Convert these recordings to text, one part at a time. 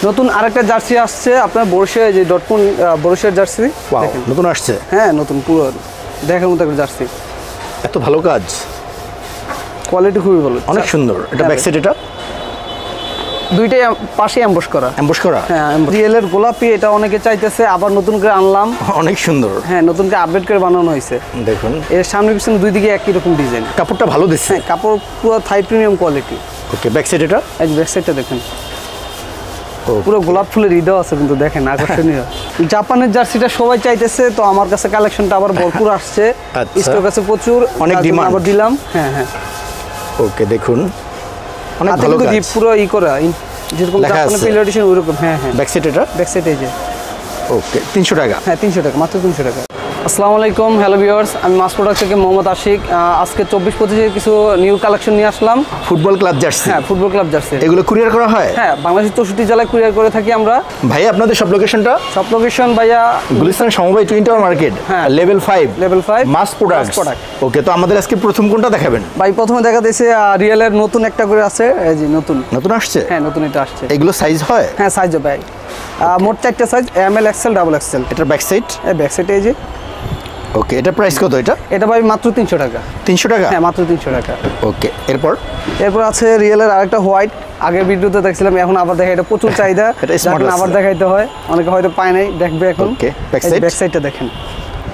নতুন আরেকটা জার্সি আসছে আপনার বরুশিয়া, যে ডটমুন্ড বরুশিয়ার জার্সি নতুন আসছে। হ্যাঁ নতুন, পুরো দেখার মতো একটা জার্সি। এত ভালো কাজ, কোয়ালিটি খুবই ভালো, অনেক সুন্দর। এটা ব্যাক সাইড, এটা দুইটাই পাশে অ্যাম্বস করা। অ্যাম্বস করা, হ্যাঁ রিয়েলের গোলাপি, এটা অনেকে চাইতেছে, আবার নতুন করে আনলাম। অনেক সুন্দর। হ্যাঁ নতুন করে আপডেট করে বানানো হয়েছে। দেখুন এর সামনে পিছনে দুই দিকে একই রকম ডিজাইন। কাপড়টা ভালো দিচ্ছে। হ্যাঁ কাপড় পুরো থাই প্রিমিয়াম কোয়ালিটি। ওকে, ব্যাক সাইড, এটা এই ব্যাক সাইডটা দেখেন, পুরো গোলাপ ফুলের হৃদয় আছে কিন্তু, দেখেন আকর্ষণীয়। জাপানের জার্সিটা সবাই চাইতেছে, তো আমার কাছে কালেকশনটা আবার ভরপুর আসছে, স্টক আছে প্রচুর, অনেক ডিমান্ড, আবার দিলাম। হ্যাঁ হ্যাঁ ওকে দেখুন অনেক ভালো কাজ, পুরো ই করা, যেরকম জাপানের পিলার এডিশন ওইরকম। হ্যাঁ হ্যাঁ ব্যাক সাইড, এটা ব্যাক সাইড এই যে। ওকে 300 টাকা। হ্যাঁ 300 টাকা, মাত্র 300 টাকা। আসসালামু আলাইকুম, হ্যালো ভিউয়ার্স, আমি মাস প্রোডাক্ট থেকে মোহাম্মদ আশিক। আজকে 24-25 কিছু নিউ কালেকশন নিয়ে আসলাম। Football club jersey. হ্যাঁ ফুটবল ক্লাব জার্সি, এগুলো কুরিয়ার করা হয়? হ্যাঁ বাংলাদেশের 64 জেলায় কুরিয়ার করে থাকি আমরা। ভাই আপনাদের সব লোকেশনটা? সব লোকেশন ভাইয়া গুলিস্তান সমবায় টুইন টাওয়ার মার্কেট, হ্যাঁ লেভেল 5 মাস প্রোডাক্ট। ওকে, তো আমাদের আজকে প্রথম কোনটা দেখাবেন? ভাই প্রথমে দেখা দিয়েছে রিয়েলের নতুন একটা করে আছে, এই যে নতুন আসছে। হ্যাঁ নতুন এটা আসছে। এগুলো সাইজ হয়? হ্যাঁ সাইজ ভাই, মোট 4টা size, M L, XL, double XL. এটার ব্যাক সাইড? এই ব্যাক সাইড এই যে। ওকে, এটা প্রাইস কত? এটা ভাই মাত্র 300 টাকা। 300 টাকা? হ্যাঁ মাত্র 300 টাকা। ওকে, এরপর আছে রিয়েলের আরেকটা হোয়াইট, আগের ভিডিওতে দেখছিলাম, এখন আবার দেখা, এটা প্রচুর চাহিদা, আবার দেখাইতে হয়, অনেকে হয়তো পায় নাই, দেখবে এখন। ওকে, ব্যাক সাইডটা দেখেন।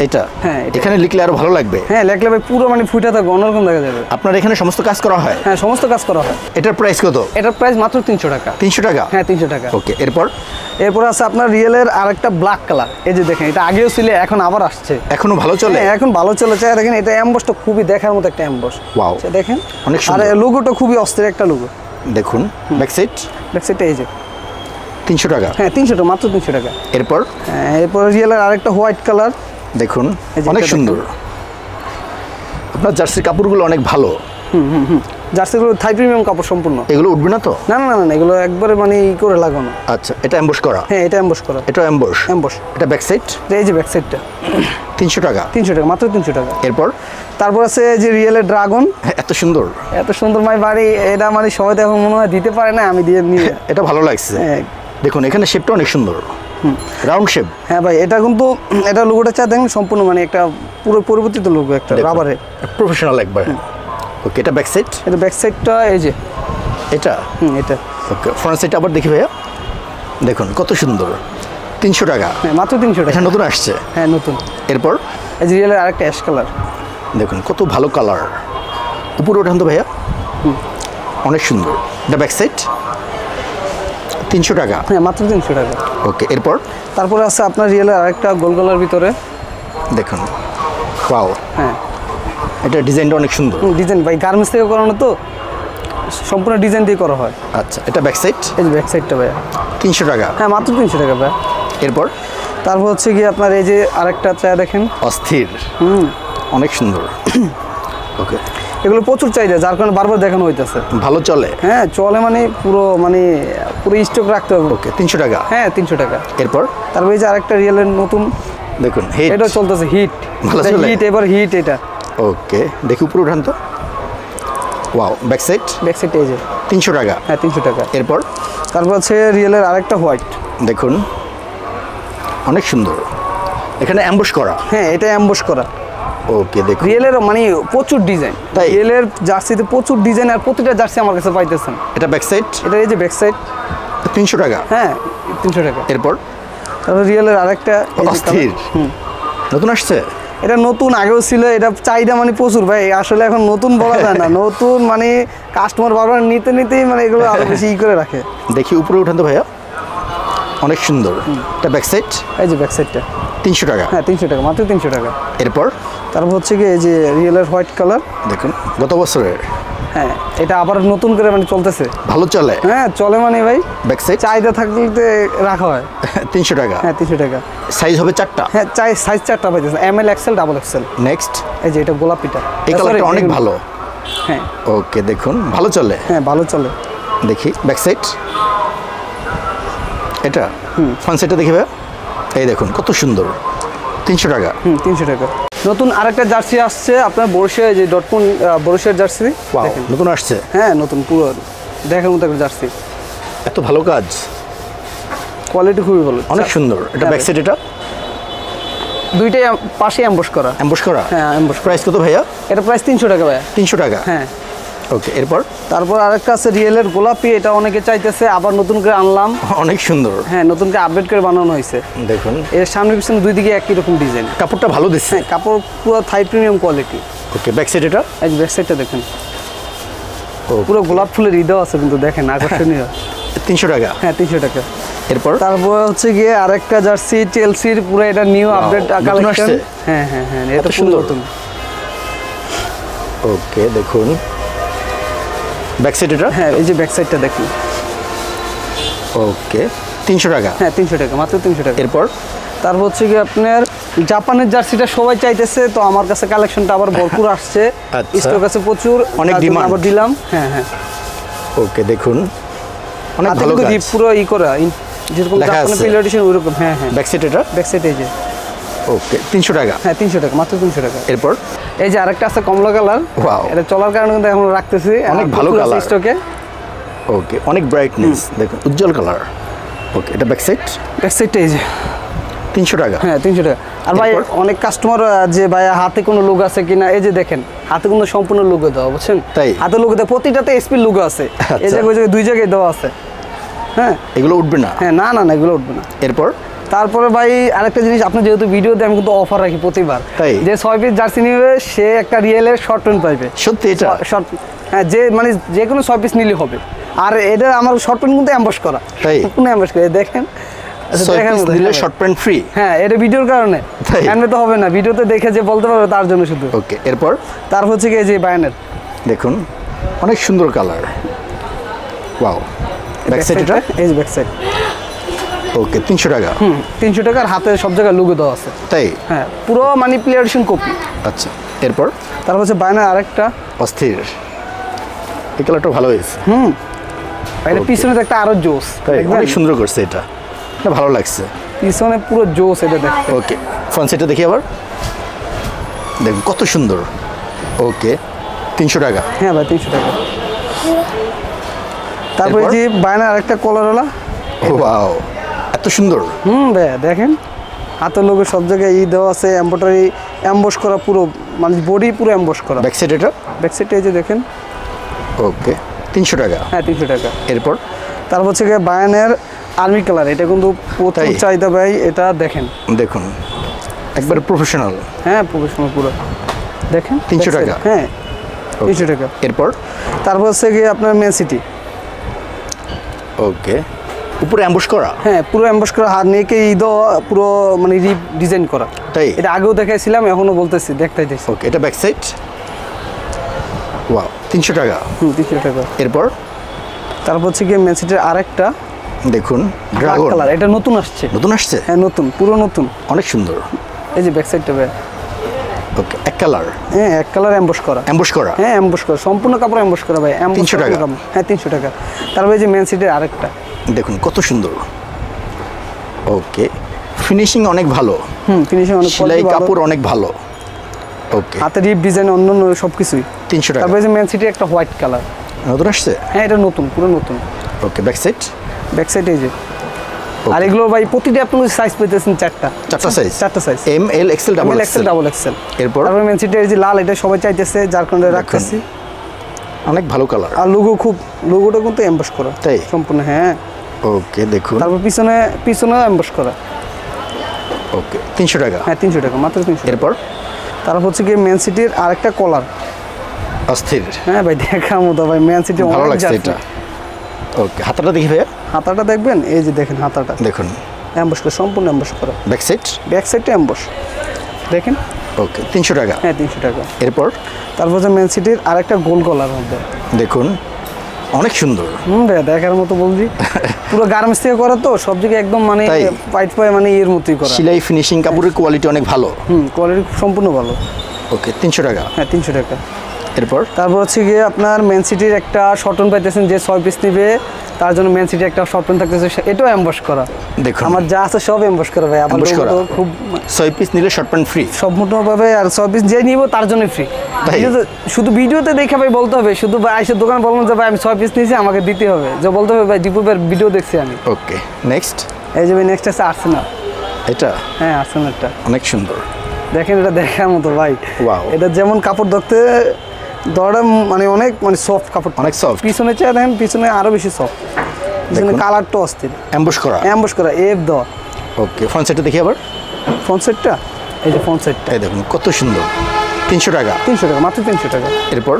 এটা হ্যাঁ এখানে লিখলে আরো ভালো লাগবে। হ্যাঁ লিখলে ভাই পুরো মানে ফুটে থাকবে, অন্যরকম দেখা যাবে। আপনার এখানে সমস্ত কাজ করা হয়? হ্যাঁ সমস্ত কাজ করা হয়। এটার প্রাইস কত? এটার প্রাইস মাত্র 300 টাকা। 300 টাকা? হ্যাঁ 300 টাকা। ওকে, এরপর আছে আপনার রিয়েলের আরেকটা ব্ল্যাক কালার, এই যে দেখেন, এটা আগেও ছিল, এখন আবার আসছে। এখনো ভালো চলে? হ্যাঁ এখন ভালো চলে। দেখেন এটা এমবসটা খুবই দেখার মতো একটা এমবস। ওয়াও, দেখেন অনেক সুন্দর। আর লোগোটা খুবই অস্থির একটা লোগো। দেখুন ব্যাক সাইডটা এই যে 300 টাকা। হ্যাঁ 300 টাকা, মাত্র 300 টাকা। এরপর রিয়েলের আরেকটা হোয়াইট কালার, দেখুন অনেক সুন্দর। আপনার জার্সির কাপড়গুলো অনেক ভালো। জার্সিগুলো থাই প্রিমিয়াম কাপড় সম্পূর্ণ। এগুলো উঠবে না তো? না, এগুলো একবারে মানে ই করে লাগানো। আচ্ছা, এটা এমবস করা? হ্যাঁ এটা এমবস করা। এটা এমবস। এটা ব্যাক সাইড? এই যে ব্যাক সাইডটা 300 টাকা। 300 টাকা, মাত্র 300 টাকা। তারপর আছে যে রিয়েলের ড্রাগন, এত সুন্দর মাই বাড়ি, এটা মানে সবাই তো এখন মনে হয় দিতে পারে না, আমি দিয়ে নিয়ে এটা ভালো লাগছে। দেখুন এখানে শেপটা অনেক সুন্দর, রাউন্ড শেপ। হ্যাঁ ভাই এটা কিন্তু, এটা লোগোটা চা দেখেন সম্পূর্ণ মানে একটা পুরো পরিবর্তিত লোগো, একটা রাবারে প্রফেশনাল একবার। ওকে, এটা ব্যাক সাইড? এটা ব্যাক সাইডটা এই যে এটা। এটা। ওকে, ফ্রন্ট সাইডটা আবার দেখি ভাইয়া, দেখুন কত সুন্দর। 300 টাকা? হ্যাঁ মাত্র 300 টাকা। এটা নতুন আসছে? হ্যাঁ নতুন। এরপর এই যে রিয়েলের আরেকটা অ্যাশ কালার, দেখুন কত ভালো কালার। উপরে ওঠান তো ভাইয়া, অনেক সুন্দর। এটা ব্যাক সাইড 300 টাকা? হ্যাঁ মাত্র 300 টাকা। ওকে, তারপরে আছে আপনার রিয়েলের আরেকটা গোল গলার ভিতরে, দেখুন ওয়াও। হ্যাঁ এটা ডিজাইনটা অনেক সুন্দর। ডিজাইন ভাই গার্মেন্টস থেকে করানো তো, সম্পূর্ণ ডিজাইন দিয়ে করা হয়। আচ্ছা, এটা ব্যাক সাইড? এই যে ব্যাক সাইডটা ভাই 300 টাকা? হ্যাঁ মাত্র 300 টাকা ভাই। তারপর হচ্ছে গিয়ে আপনার এই যে আরেকটা চা দেখেন, অস্থির, অনেক সুন্দর। ওকে, এগুলো প্রচুর চাহিদা, যার কারণে বারবার দেখানো হইতেছে। ভালো চলে? হ্যাঁ চলে, মানে পুরো স্টক রাখতে হবে। ওকে, 300 টাকা? হ্যাঁ 300 টাকা। তারপর এই যে আরেকটা রিয়েলের নতুন, দেখুন এটা চলতেছে হিট, ভালো চলে? হিট, এবার হিট এটা। ওকে, দেখি উপরে উঠান তো। Wow, back side? এই যে 300 টাকা? হ্যাঁ 300 টাকা। তারপর আছে রিয়েলের আরেকটা হোয়াইট, দেখুন অনেক সুন্দর। এখানে অ্যাম্বস করা? হ্যাঁ এটা অ্যাম্বস করা। ওকে, দেখুন রিয়েলের মানে প্রচুর ডিজাইন, রিয়েলের জার্সিতে প্রচুর ডিজাইন, আর প্রতিটা জার্সি আমার কাছে পাইতেছেন। এটা ব্যাক সাইড? এটা এই যে ব্যাক সাইড 300 টাকা? হ্যাঁ 300 টাকা। তারপর রিয়েলের আরেকটা অস্থির, নতুন আসছে? এটা নতুন, আগেও ছিল, এটা চাহিদা মানে প্রচুর ভাই, আসলে এখন নতুন বলা যায় না, নতুন মানে কাস্টমার বারবার নিতেই মানে এগুলো আরো বেশি করে রাখে। দেখি উপরে উঠান তো ভাইয়া, অনেক সুন্দর। এটা ব্যাক সাইড? এই যে ব্যাক সাইডটা 300 টাকা? হ্যাঁ 300 টাকা, মাত্র 300 টাকা। তারপর হচ্ছে কি এই যে রিয়েলের হোয়াইট কালার, দেখুন গত বছরের। হ্যাঁ এটা আবার নতুন করে মানে চলতেছে, ভালো চলে? হ্যাঁ চলে মানে ভাই, ব্যাক সাইড চাহিদা থাকলে রাখা হয়। 300 টাকা? হ্যাঁ 300 টাকা। সাইজ হবে 4টা? হ্যাঁ সাইজ 4টা পাইতেছে, M L, XL, double XL. Next এই যে এটা গোলাপিটা, এই কালারটা অনেক ভালো। হ্যাঁ ওকে, দেখুন ভালো চলে? হ্যাঁ ভালো চলে। দেখি ব্যাক সাইড, এটা ফ্রন্ট সাইডটা দেখি ভাইয়া, এই দেখুন কত সুন্দর। 300 টাকা? 300 টাকা। নতুন আরেকটা জার্সি আসছে আপনার বরুশিয়া, যে ডটমুন্ড বরুশিয়ার জার্সি, নতুন আসছে? হ্যাঁ নতুন, পুরো দেখার মতো একটা জার্সি। এত ভালো কাজ, কোয়ালিটি খুবই ভালো, অনেক সুন্দর। এটা ব্যাক সাইড, এটা দুইটাই পাশে এমবস করা। এমবস করা? হ্যাঁ এমবস। প্রাইস কত ভাইয়া? এটা প্রাইস 300 টাকা ভাইয়া। 300 টাকা? হ্যাঁ। ওকে, এরপর তারপর আরেকটা আছে রিয়েলের গোলাপি, এটা অনেকে চাইতেছে, আবার নতুন করে আনলাম। অনেক সুন্দর। হ্যাঁ, নতুন করে আপডেট করে বানানো হয়েছে। দেখুন এর সামনে পিছনে দুই দিকে একই রকম ডিজাইন। কাপড়টা ভালো দিচ্ছে। হ্যাঁ, কাপড় পুরো থাই প্রিমিয়াম কোয়ালিটি। ওকে, ব্যাক সাইড, এটা এই ব্যাক সাইডটা দেখেন, পুরো গোলাপ ফুলের হৃদয় আছে কিন্তু, দেখেন আকর্ষণীয়। 300 টাকা? হ্যাঁ 300 টাকা। এরপর তারপর হচ্ছে গিয়ে আরেকটা জার্সি চেলসির, পুরো এটা নিউ আপডেট কালেকশন। হ্যাঁ হ্যাঁ হ্যাঁ, এটা সুন্দর নতুন। ওকে, দেখুন ব্যাক সাইড, এটা হ্যাঁ এই যে ব্যাক সাইডটা দেখুন। ওকে, 300 টাকা? হ্যাঁ 300 টাকা, মাত্র 300 টাকা। এরপর তারপর হচ্ছে গিয়ে আপনার জাপানের জার্সিটা সবাই চাইতেছে, তো আমার কাছে কালেকশনটা আবার ভরপুর আসছে। স্টক আছে প্রচুর, অনেক ডিমান্ড, আবার দিলাম। হ্যাঁ হ্যাঁ। ওকে, দেখুন অনেক ভালো কাজ, পুরো করা, যেরকম জাপানের পিলার এডিশন ওইরকম। হ্যাঁ হ্যাঁ। ব্যাক সাইড, এটা ব্যাক সাইড এই যে। ওকে, 300 টাকা? হ্যাঁ 300 টাকা, মাত্র 300 টাকা। এরপর এই যে আরেকটা আছে কমলা কালার। ওয়াও, এটা চলার কারণে কিন্তু এখন রাখতেছি, অনেক ভালো কালার স্টকে। ওকে, অনেক ব্রাইটনেস, দেখুন উজ্জ্বল কালার। ওকে, এটা ব্যাক সাইড? ব্যাক সাইডটা এই যে। 300 টাকা? হ্যাঁ 300 টাকা। আর ভাই অনেক কাস্টমার যে ভাই হাতে কোনো লোগো আছে কিনা, এই যে দেখেন হাতে কিন্তু সম্পূর্ণ লোগো দেওয়া, বুঝছেন? তাই হাতে লোগো দেওয়া, প্রতিটাতে এসপি লোগো আছে। এই জায়গায় ওই জায়গায় দুই জায়গায় দেওয়া আছে। হ্যাঁ, এগুলো উঠবে না? হ্যাঁ, না না না, এগুলো উঠবে না। এরপর তারপরে ভাই আরেকটা জিনিস, আপনি যেহেতু ভিডিওতে আমি কিন্তু অফার রাখি প্রতিবার, যে 6 পিস জার্সি নিবে সে একটা রিয়েলের শর্ট প্যান্ট পাইবে। সত্যি? এটা শর্ট, হ্যাঁ, যে মানে যে কোনো 6 পিস নিলে হবে। আর এটা আমার শর্ট প্যান্ট কিন্তু এমবস করা, তাই কোনো এমবস করে দেখেন। Short pant free? হ্যাঁ, এটা ভিডিওর কারণে, এমনি তো হবে না, ভিডিওতে দেখে যে বলতে পারবে তার জন্য শুধু। ওকে, এরপর তারপর হচ্ছে কি এই যে বায়ানের, দেখুন অনেক সুন্দর কালার। ওয়াও, ব্যাক সাইড, এটা এই যে ব্যাক সাইড। ওকে, 300 টাকা? 300 টাকার হাতে সব জায়গায় লোগো দেওয়া আছে। তাই? হ্যাঁ, পুরো মানে প্লেয়ার এডিশন কপি। আচ্ছা, এরপর তারপর হচ্ছে বায়ানের আরেকটা অস্থির, এই কালারটা ভালো হয়েছে। এটা পিছনে তো একটা আরো জোস, অনেক সুন্দর করছে, এটা ভালো লাগছে। পিছনে পুরো জোস, এটা দেখতে। ওকে, ফ্রন্ট সাইডটা দেখি আবার, দেখুন কত সুন্দর। ওকে, 300 টাকা? হ্যাঁ ভাই 300 টাকা। তারপরে যে বায়ানের আরেকটা কলারওয়ালা। ওয়াও, এত সুন্দর। ভাই দেখেন হাতের লোগো সব জায়গায় দেওয়া আছে, এমব্রয়ডারি এমবস করা, পুরো মানে বডি পুরো এমবস করা। ব্যাক সাইড, এটা ব্যাক সাইডটা এই যে দেখেন। ওকে, 300 টাকা? হ্যাঁ 300 টাকা। এরপর তারপর হচ্ছে গিয়ে বায়ানের আর্মি কালার, এটা কিন্তু প্রচুর চাহিদা ভাই, এটা দেখেন, দেখুন একবার প্রফেশনাল। হ্যাঁ প্রফেশনাল পুরো, দেখেন 300 টাকা? হ্যাঁ 300 টাকা। এরপর তারপর হচ্ছে গিয়ে আপনার ম্যান সিটি। ওকে, উপরে অ্যাম্বুশ করা? হ্যাঁ, পুরো অ্যাম্বুশ করা, হাত নিয়ে পুরো মানে ডিজাইন করা। তাই? এটা আগেও দেখাইছিলাম, এখনো বলতেছি, দেখতেছি। ওকে, এটা ব্যাক সাইড? ওয়াও, 300 টাকা? 300 টাকা। এরপর তারপর হচ্ছে গিয়ে ম্যান সিটির আরেকটা, দেখুন ড্রাগন কালার, এটা নতুন আসছে। নতুন আসছে? হ্যাঁ নতুন, পুরো নতুন, অনেক সুন্দর। এই যে ব্যাক সাইডটা ভাই। ওকে, এক কালার? হ্যাঁ, এক কালার এমবস করা। এমবস করা? হ্যাঁ এমবস করা, সম্পূর্ণ কাপড় এমবস করা ভাই। 300 টাকা? হ্যাঁ 300 টাকা। তারপরে এই যে ম্যান সিটির আরেকটা, দেখুন কত সুন্দর। ওকে, ফিনিশিং অনেক ভালো। ফিনিশিং অনেক, সেলাই কাপড় অনেক ভালো। ওকে, হাতের ডিজাইন অন্য সব কিছুই। 300 টাকা? তারপরে যে ম্যান সিটির একটা হোয়াইট কালার, নতুন আসছে? হ্যাঁ এটা নতুন, পুরো নতুন। ওকে, ব্যাক সাইড? ব্যাক সাইড এই যে। আর এগুলো ভাই প্রতিটা আপনি সাইজ পেতেছেন চারটা সাইজ? চারটা সাইজ, এম, এল, এক্সেল, ডাবল এক্সেল। এরপর তারপরে ম্যান সিটির এই যে লাল, এটা সবাই চাইতেছে, যার কারণে রাখতেছি। অনেক ভালো কালার। আর লোগোটা কিন্তু এমবস করা, তাই? সম্পূর্ণ। হ্যাঁ। ওকে, দেখুন। তারপর পিছনে এমবস করা। ওকে, 300 টাকা? হ্যাঁ 300 টাকা, মাত্র 300। এরপর তারপর হচ্ছে কি ম্যান সিটির আরেকটা কলার, অস্থির। হ্যাঁ ভাই দেখার মতো ভাই, ম্যান সিটি ভালো লাগছে এটা। ওকে, হাতাটা দেখি ভাইয়া। হাতাটা দেখবেন, এই যে দেখেন হাতাটা, দেখুন এমবস করা, সম্পূর্ণ এমবস করা। Back side? ব্যাক সাইডটা এমবস, দেখেন। ওকে, 300 টাকা? হ্যাঁ 300 টাকা। এরপর তারপর হচ্ছে ম্যান সিটির আরেকটা গোল কলার মধ্যে, দেখুন অনেক সুন্দর। ভাই দেখার মতো বলছি, পুরো গার্মেন্টস থেকে করা তো, সব জায়গায় একদম মানে পাইট পায় মানে এর মতোই করা। সেলাই ফিনিশিং কাপড়ের কোয়ালিটি অনেক ভালো। কোয়ালিটি সম্পূর্ণ ভালো। ওকে, 300 টাকা? হ্যাঁ 300 টাকা। এরপর তারপর হচ্ছে গিয়ে আপনার ম্যান সিটির একটা শর্টন পাইতেছেন, যে 6 পিস নিবে তার জন্য ম্যান সিটির একটা শর্টন থাকতেছে, এটাও এমবস করা। দেখুন আমার যা আছে সব এমবস করা ভাই, আমার খুব 6 পিস নিলে শর্ট প্যান্ট ফ্রি সম্পূর্ণভাবে। আর 6 পিস যে নিব তার জন্য ফ্রি। শুধু ভিডিওতে দেখে ভাই বলতে হবে, শুধু ভাই এসে দোকানে বলবেন যে ভাই আমি 6 পিস নিয়েছি আমাকে দিতে হবে, যে বলতে হবে ভাই দীপু ভাইয়ের ভিডিও দেখছি আমি। ওকে, নেক্সট এই যে নেক্সট আছে আর্সেনাল। এটা হ্যাঁ আর্সেনালটা অনেক সুন্দর। দেখেন এটা দেখার মতো ভাই। Wow. এটা যেমন কাপড় ধরতে ধরে মানে অনেক মানে সফট কাপড়, অনেক সফট। পিছনে চেয়ে দেখেন পিছনে আরো বেশি সফট, পিছনে দেখুন। কালারটা অস্থির, অ্যাম্বুশ করা। অ্যাম্বস করা এফ দেওয়া। ওকে, ফ্রন্ট সাইডটা দেখি আবার। ফ্রন্ট সাইডটা এই যে ফ্রন্ট সাইডটা এই দেখুন কত সুন্দর। 300 টাকা। 300 টাকা, মাত্র 300 টাকা। এরপর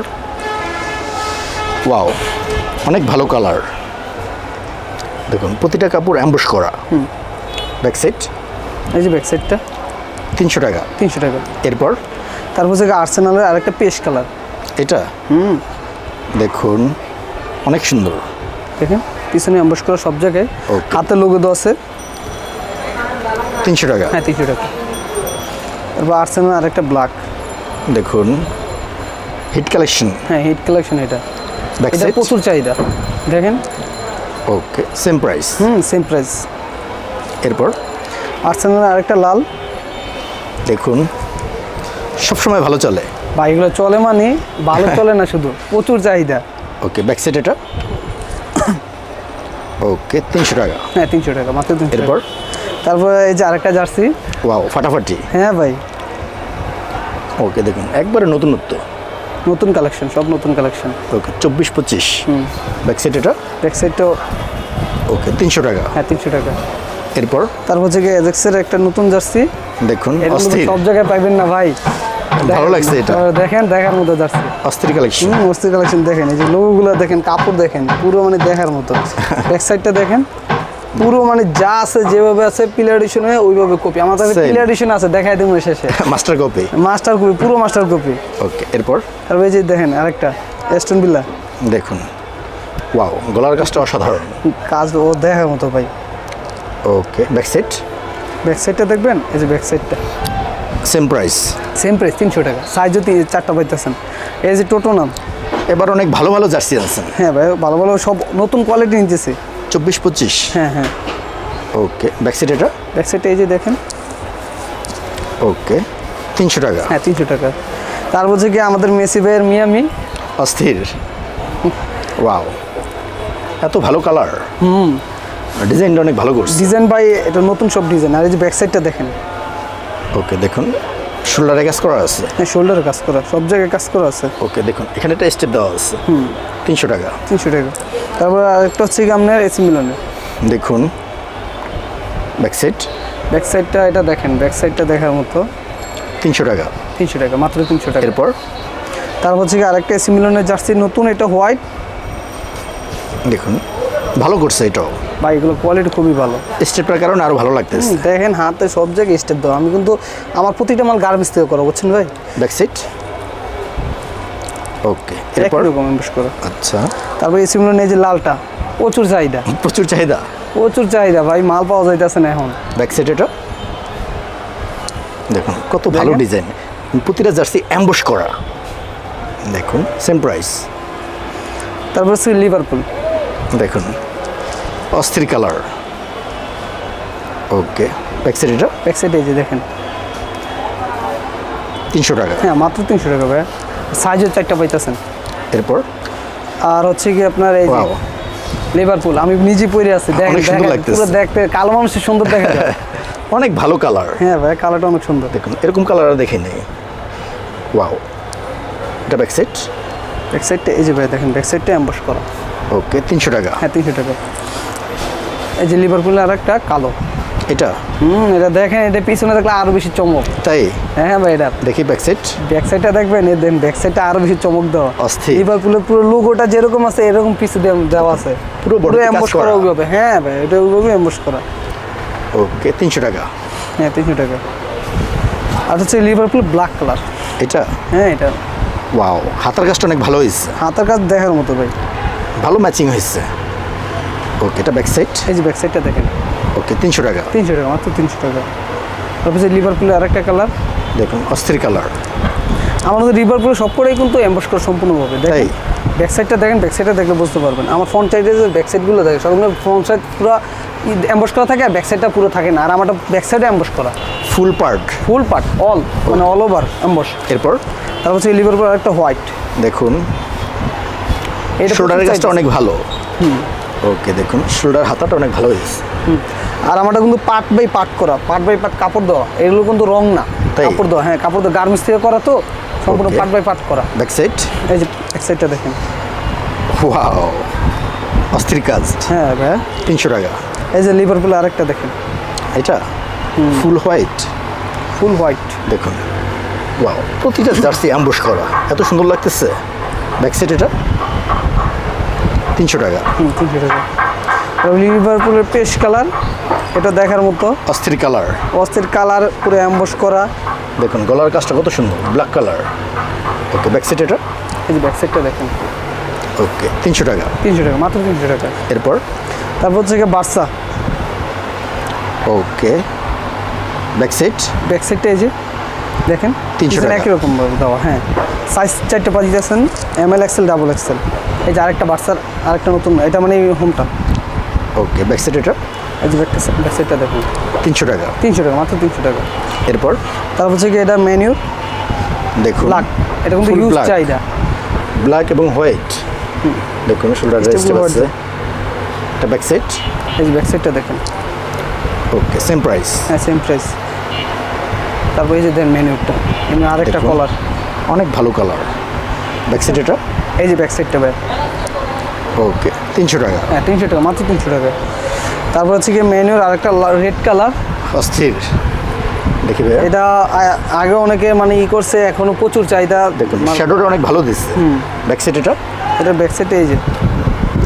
ওয়াও, অনেক ভালো কালার। দেখুন প্রতিটা কাপড় অ্যাম্বুশ করা। ব্যাক সাইড এই যে ব্যাক সাইডটা 300 টাকা। 300 টাকা। এরপর তারপর যে আর্সেনালের আরেকটা পেস্ট কালার। এটা দেখুন অনেক সুন্দর। দেখেন পিছনে অ্যাম্বস করা সব জায়গায়, Okay. হাতে লোগো দেওয়া আছে। 300 টাকা। হ্যাঁ 300 টাকা। তারপর আর্সেনাল আরেকটা ব্ল্যাক। দেখুন হিট কালেকশন। হ্যাঁ হিট কালেকশন এটা। ব্যাক এটা সাইড প্রচুর চাহিদা। দেখেন ওকে, সেম প্রাইস। Same price. এরপর আর্সেনালের আরেকটা লাল। দেখুন সবসময় ভালো চলে। বা এগুলো চলে মানে ভালো চলে না, শুধু প্রচুর চাহিদা। ওকে, ব্যাক সাইড এটা ওকে 300 টাকা। হ্যাঁ 300 টাকা, মাত্র 300 টাকা। এরপর তারপর এই যে আরেকটা জার্সি। ওয়াও, ফাটাফাটি। হ্যাঁ ভাই ওকে দেখুন একবারে নতুনত্ব। নতুন কালেকশন, সব নতুন কালেকশন। ওকে 24-25। ব্যাক সাইড এটা ব্যাক সাইডটাও ওকে 300 টাকা। হ্যাঁ 300 টাকা। এরপর তারপর হচ্ছে কি এজেক্সের একটা নতুন জার্সি। দেখুন এটা কিন্তু অস্থির। সব জায়গায় পাইবেন না ভাই। ভালো লাগছে এটা। দেখেন দেখার মতো জার্সি, অস্থির কালেকশন। অস্থির কালেকশন। দেখেন এই যে লোগোগুলো দেখেন, কাপড় দেখেন, পুরো মানে দেখার মতো। ব্যাক সাইডটা দেখেন, পুরো মানে যা আছে যেভাবে আছে পিলার এডিশনে ওইভাবে কপি। আমার কাছে Same. পিলার এডিশন আছে, দেখাই দেবো শেষে। Master copy. মাস্টার কপি, পুরো মাস্টার কপি। ওকে, এরপর তারপর এই যে দেখেন আরেকটা এস্টন বিল্লা। দেখুন ওয়াও, গলার কাজটা অসাধারণ। কাজ ও দেখার মতো ভাই। ওকে, ব্যাক সাইড ব্যাক সাইডটা দেখবেন, এই যে ব্যাক সাইডটা সেম প্রাইস। সেম প্রাইস 300 টাকা। সাইজও 4টা পাইতেছেন। এই যে টোটো নাম। এবার অনেক ভালো ভালো জার্সি আনছেন। হ্যাঁ ভাই ভালো ভালো সব নতুন কোয়ালিটি নিতেছি। 24-25। হ্যাঁ হ্যাঁ। ওকে, ব্যাক সাইড এটা ব্যাক সাইডটা এই যে দেখেন। ওকে 300 টাকা। হ্যাঁ 300 টাকা। তারপর হচ্ছে কি আমাদের মেসি ভাইয়ের মিয়ামি। অস্থির। ওয়াও, এত ভালো কালার। ডিজাইনটা অনেক ভালো করছে। ডিজাইন ভাই এটা নতুন সব ডিজাইন। আর এই যে ব্যাক সাইডটা দেখেন। ওকে দেখুন শোল্ডারে কাজ করা আছে। হ্যাঁ শোল্ডারে কাজ করা, সব জায়গায় কাজ করা আছে। ওকে দেখুন এখানে একটা স্টেপ দেওয়া আছে। 300 টাকা। 300 টাকা। তারপর আরেকটা হচ্ছে কি আপনার এসি মিলনের। দেখুন ব্যাক সাইড। ব্যাক সাইডটা এটা দেখেন, ব্যাক সাইডটা দেখার মতো। 300 টাকা। 300 টাকা, মাত্র 300 টাকা। এরপর তারপর হচ্ছে কি আরেকটা এসি মিলনের জার্সি নতুন, এটা হোয়াইট। দেখুন ভালো করছে এটাও। ভাই এগুলো কোয়ালিটি খুবই ভালো। স্টেপটার কারণে আরো ভালো লাগতেছে। দেখেন হাতে সব জায়গায় স্টেপ দাও। আমি কিন্তু আমার প্রতিটা মাল গার্মেন্টস থেকে করা, বুঝছেন ভাই। ব্যাক সাইড ওকে। এরপর এরকম ইনভেস্ট করো। আচ্ছা, তারপর এসি মিলনের এই যে লালটা, প্রচুর চাহিদা। প্রচুর চাহিদা। প্রচুর চাহিদা ভাই, মাল পাওয়া যাইতেছে না এখন। ব্যাক সাইড এটা দেখুন কত ভালো দেখেন। ডিজাইন। প্রতিটা জার্সি অ্যাম্বুশ করা। দেখুন সেম প্রাইস। তারপর হচ্ছে লিভারপুল। দেখুন অস্থির কালার। ওকে, ব্যাক সাইড এটা ব্যাক সাইডে এই যে দেখেন। 300 টাকা। হ্যাঁ মাত্র 300 টাকা ভাই। সাইজের 4টা পাইতেছেন। এরপর আর হচ্ছে কি আপনার এই যে Wow. লিভারপুল, আমি নিজে পরে আছি। দেখেন অনেক সুন্দর দেখেন, লাগতেছে। পুরো দেখতে কালো মানুষের সুন্দর দেখা যায়। অনেক ভালো কালার। হ্যাঁ ভাই কালারটা অনেক সুন্দর। দেখুন এরকম কালার আর দেখে নেই। ওয়াও, এটা ব্যাক সাইড। ব্যাক সাইডটা এই যে ভাই দেখেন, ব্যাক সাইডটা এমবস করা। ওকে 300 টাকা। হ্যাঁ 300 টাকা। এই যে লিভারপুলের আরেকটা কালো। এটা এটা দেখেন, এটা পিছনে দেখলে আরো বেশি চমক। তাই হ্যাঁ ভাই এটা দেখি ব্যাক সাইড। ব্যাক সাইডটা দেখবেন, এই দেন ব্যাক সাইডটা আরো বেশি চমক দেওয়া। অস্থির। লিভারপুলের পুরো লোগোটা যেরকম আছে এরকম পিছে দেওয়া আছে। পুরো বডি কাজ এমবস করা। করা ওইভাবে। হ্যাঁ ভাই এটা ওইভাবে এমবস করা। ওকে 300 টাকা। হ্যাঁ 300 টাকা। আর হচ্ছে লিভারপুল ব্ল্যাক কালার। এটা হ্যাঁ এটা ওয়াও, হাতের কাজটা অনেক ভালো হয়েছে। হাতের কাজ দেখার মতো ভাই। ভালো ম্যাচিং হয়েছে। ওকে, এটা ব্যাক সাইড। এই যে ব্যাক সাইডটা দেখেন। ওকে 300 টাকা। 300 টাকা, মাত্র 300 টাকা। তারপর যে লিভারপুলের আরেকটা কালার। দেখুন অস্থির কালার। আমাদের লিভারপুল সবকটাই কিন্তু এমবস করা সম্পূর্ণভাবে। তাই? দেখেন ব্যাক সাইডটা দেখেন, ব্যাক সাইডটা দেখলে বুঝতে পারবেন। আমার ফ্রন্ট সাইডে যে ব্যাক সাইডগুলো দেখে সবগুলো ফ্রন্ট সাইড পুরো এমবস করা থাকে, আর ব্যাক সাইডটা পুরো থাকে না। আর আমারটা ব্যাক সাইডে এমবস করা, ফুল পার্ট। ফুল পার্ট অল, মানে অল ওভার এমবস। এরপর তারপর হচ্ছে লিভারপুল আরেকটা হোয়াইট। দেখুন এটা শোল্ডারের কাজটা অনেক ভালো। ওকে দেখুন শোল্ডার হাতাটা অনেক ভালো হয়েছে। আর আমারটা কিন্তু পার্ট বাই পার্ট করা, পার্ট বাই পার্ট কাপড় দেওয়া, এগুলো কিন্তু রং না, তাই? কাপড় দেওয়া। হ্যাঁ, কাপড় দেওয়া গার্মেন্টস থেকে করা, তো সম্পূর্ণ Okay. পার্ট বাই পার্ট করা। ব্যাক সাইড, এই যে এক সাইডটা দেখেন। ওয়াও অস্থির কাজ। হ্যাঁ ভাই, 300 টাকা। এই যে লিভারপুল আরেকটা দেখেন, এটা ফুল হোয়াইট, ফুল হোয়াইট। দেখুন ওয়াও প্রতিটা জার্সি অ্যাম্বুশ করা, এত সুন্দর লাগতেছে। ব্যাক সাইড এটা 300 টাকা। 300 টাকা। লিভারপুলের পেস্ট কালার, এটা দেখার মতো অস্থির কালার, অস্থির কালার, পুরো অ্যাম্বস করা। দেখুন গলার কাজটা কত সুন্দর, ব্ল্যাক কালার। ওকে ব্যাক সাইড এটা, এই যে ব্যাক সাইডটা দেখেন। ওকে 300 টাকা। 300 টাকা, মাত্র 300 টাকা। এরপর তারপর হচ্ছে গিয়ে বার্সা, ওকে ব্যাক সাইড, ব্যাক সাইডটা এই যে দেখেন 300 টাকা। একই রকম দেওয়া। হ্যাঁ, সাইজ 4টা পাঁচ দিয়েছেন, ML XL ডাবল XL। এই যে আরেকটা বার্সার আরেকটা নতুন, এটা মানে হোমটা। ওকে ব্যাক সাইড এটা, এই যে ব্যাক সাইডটা দেখুন 300 টাকা। 300 টাকা, মাত্র 300 টাকা। এরপর তারপর হচ্ছে কি এটা মেনু দেখুন ব্ল্যাক, এটা কিন্তু Full ইউজ black। চাহিদা। ব্ল্যাক এবং হোয়াইট, দেখুন শোল্ডার Step রেস্ট গুলো আছে। এটা ব্যাক সাইড, এই যে ব্যাক সাইডটা দেখেন। ওকে সেম প্রাইস। হ্যাঁ, সেম প্রাইস। তারপর এই যে দেন মেনুটা, এমনি আরেকটা দেখুন। কলার, অনেক ভালো কালার। ব্যাক সাইড এটা, এই যে ব্যাক সাইডটা ভাই। ওকে 300 টাকা। হ্যাঁ, 300 টাকা, মাত্র 300 টাকা। তারপর হচ্ছে কি মেনুর আরেকটা রেড কালার, অস্থির দেখি ভাইয়া, এটা আগে অনেকে মানে করছে, এখনো প্রচুর চাহিদা। দেখুন শ্যাডোটা অনেক ভালো দিচ্ছে। ব্যাক সাইড এটা, এটা ব্যাক সাইডে এই যে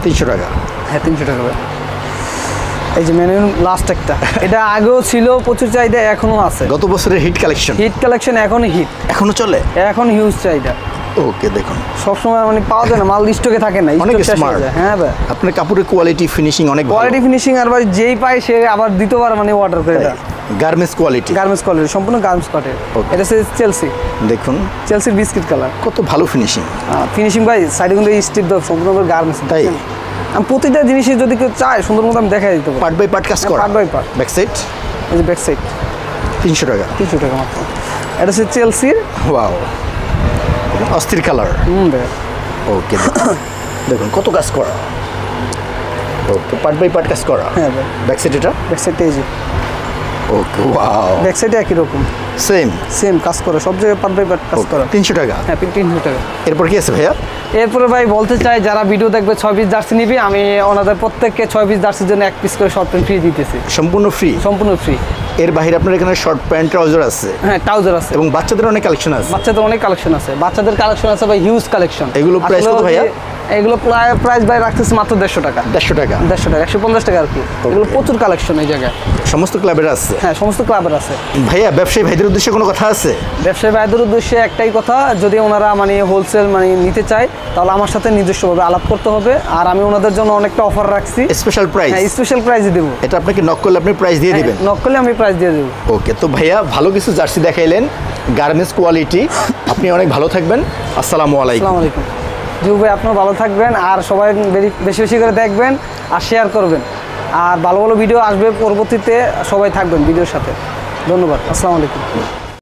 300 টাকা। হ্যাঁ, 300 টাকা ভাই। এই যে মেনু লাস্ট একটা, এটা আগেও ছিল প্রচুর চাহিদা, এখনো আছে। গত বছরের হিট কালেকশন, হিট কালেকশন, এখনো হিট, এখনো চলে। এখন হিউজ চাহিদা। ওকে দেখুন সবসময় মানে পাওয়া যায় না, মাল স্টকে থাকে না, অনেক স্টক শেষ smart। হয়ে যায়। হ্যাঁ ভাই, আপনার কাপড়ের কোয়ালিটি ফিনিশিং অনেক ভালো। কোয়ালিটি ফিনিশিং, আর ভাই যেই পায় সে আবার দ্বিতীয়বার মানে অর্ডার করে দেয়। গার্মেন্টস কোয়ালিটি, গার্মেন্টস কোয়ালিটি, সম্পূর্ণ গার্মেন্টস কাটের। Okay. এটা হচ্ছে চেলসি, দেখুন চেলসির বিস্কিট কালার। কত ভালো ফিনিশিং। ফিনিশিং ভাই, সাইডে কিন্তু স্টিপ দাও, সম্পূর্ণ গার্মেন্টস। তাই? আমি প্রতিটা জিনিসে যদি কেউ চায় সুন্দর মতো আমি দেখাই দিতে পারি। পার্ট বাই পার্ট কাজ করা, part by part. Back side এই যে ব্যাক সাইড 300 টাকা। 300 টাকা মাত্র। এটা হচ্ছে চেলসির। ওয়াও অস্থির কালার। ভাই ওকে দেখুন কত কাজ করা, ওকে পার্ট বাই পার্ট কাজ করা। হ্যাঁ ভাই, ব্যাক সাইড এটা, ব্যাক সাইডটা এই যে ওকে ওয়াও ব্যাক সাইডে একই রকম সেম সেম কাজ করে, সব জায়গায় পার্ট বাই পার্ট কাজ করা। 300 টাকা। হ্যাঁ, 300 টাকা। এরপর কি আছে ভাইয়া? এরপরে ভাই বলতে চাই, যারা ভিডিও দেখবে 6 পিস জার্সি নিবি, আমি ওনাদের প্রত্যেককে 6 পিস জার্সির জন্য 1 পিস করে শর্ট প্যান্ট ফ্রি দিতেছি, সম্পূর্ণ ফ্রি। সম্পূর্ণ ফ্রি। এর বাইরে আপনার এখানে শর্ট প্যান্ট ট্রাউজার আছে হ্যাঁ, ট্রাউজার আছে, এবং বাচ্চাদের অনেক কালেকশন আছে। বাচ্চাদের অনেক কালেকশন আছে, বাচ্চাদের কালেকশন আছে ভাই, হিউজ কালেকশন। এগুলো price কত ভাইয়া? এগুলো প্রাইস ভাই রাখতেছি মাত্র 150 টাকা। 150 টাকা, 150 টাকা, 150 টাকা আর কি। এগুলো প্রচুর কালেকশন এই জায়গায়, সমস্ত ক্লাবের আছে। হ্যাঁ, সমস্ত ক্লাবের আছে। ভাইয়া ব্যবসায়ী ভাইদের উদ্দেশ্যে কোনো কথা আছে? ব্যবসায়ী ভাইদের উদ্দেশ্যে একটাই কথা, যদি ওনারা মানে হোলসেল মানে নিতে চায়, তাহলে আমার সাথে নিজস্বভাবে আলাপ করতে হবে, আর আমি ওনাদের জন্য অনেকটা অফার রাখছি, স্পেশাল প্রাইস। হ্যাঁ, স্পেশাল প্রাইস দেবো। এটা আপনাকে নক করলে আপনি প্রাইস দিয়ে দিবেন। নক করলে আমি প্রাইস দিয়ে দেবো। ওকে, তো ভাইয়া ভালো কিছু জার্সি দেখাইলেন, গার্মেন্টস কোয়ালিটি। আপনি অনেক ভালো থাকবেন। আসসালামু আলাইকুম। আসসালামু আলাইকুম। জি ভাই, আপনারা ভালো থাকবেন, আর সবাই বেশি বেশি করে দেখবেন আর শেয়ার করবেন, আর ভালো ভালো ভিডিও আসবে পরবর্তীতে, সবাই থাকবেন ভিডিওর সাথে। ধন্যবাদ, আসসালামু আলাইকুম।